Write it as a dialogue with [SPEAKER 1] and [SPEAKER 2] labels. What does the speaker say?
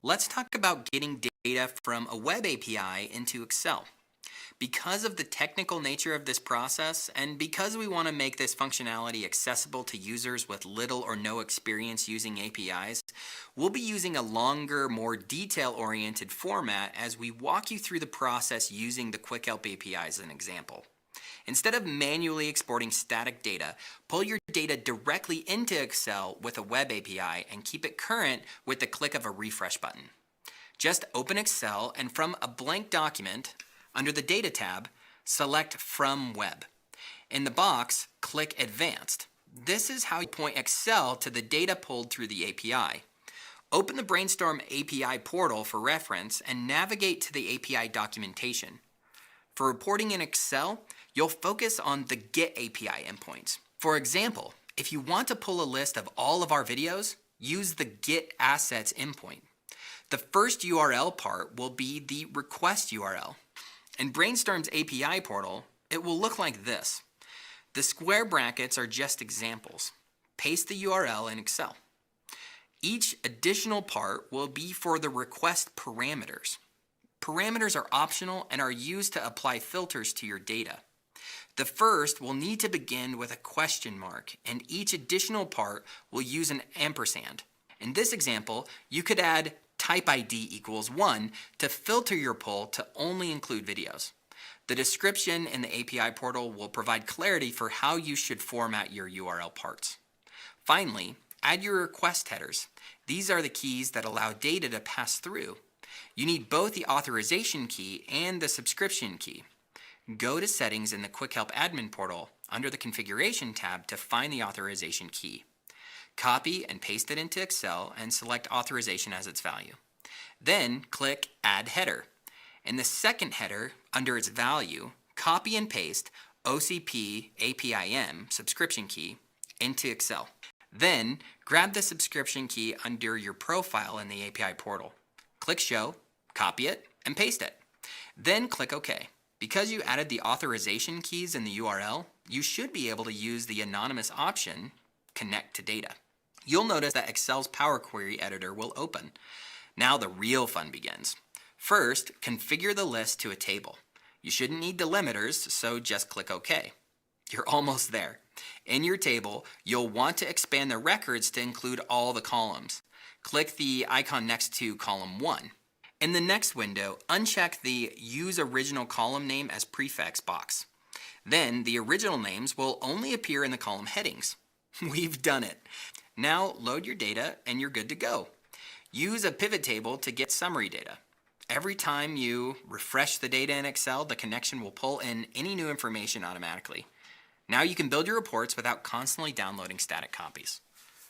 [SPEAKER 1] Let's talk about getting data from a web API into Excel. Because of the technical nature of this process, and because we want to make this functionality accessible to users with little or no experience using APIs, we'll be using a longer, more detail-oriented format as we walk you through the process using the Quick Help API as an example. Instead of manually exporting static data, pull your data directly into Excel with a web API and keep it current with the click of a refresh button. Just open Excel and from a blank document, under the Data tab, select From Web. In the box, click Advanced. This is how you point Excel to the data pulled through the API. Open the Brainstorm API portal for reference and navigate to the API documentation. For reporting in Excel, you'll focus on the Get API endpoints. For example, if you want to pull a list of all of our videos, use the Get Assets endpoint. The first URL part will be the request URL. In Brainstorm's API portal, it will look like this. The square brackets are just examples. Paste the URL in Excel. Each additional part will be for the request parameters. Parameters are optional and are used to apply filters to your data. The first will need to begin with a question mark, and each additional part will use an ampersand. In this example, you could add type ID equals 1 to filter your pull to only include videos. The description in the API portal will provide clarity for how you should format your URL parts. Finally, add your request headers. These are the keys that allow data to pass through. You need both the authorization key and the subscription key. Go to Settings in the Quick Help Admin portal under the Configuration tab to find the authorization key. Copy and paste it into Excel and select authorization as its value. Then click Add Header. In the second header, under its value, copy and paste OCP APIM subscription key into Excel. Then grab the subscription key under your profile in the API portal. Click Show, copy it, and paste it. Then click OK. Because you added the authorization keys in the URL, you should be able to use the anonymous option, Connect to Data. You'll notice that Excel's Power Query editor will open. Now the real fun begins. First, configure the list to a table. You shouldn't need delimiters, so just click OK. You're almost there. In your table, you'll want to expand the records to include all the columns. Click the icon next to column 1. In the next window, uncheck the Use Original Column Name as Prefix box. Then the original names will only appear in the column headings. We've done it. Now load your data and you're good to go. Use a pivot table to get summary data. Every time you refresh the data in Excel, the connection will pull in any new information automatically. Now you can build your reports without constantly downloading static copies.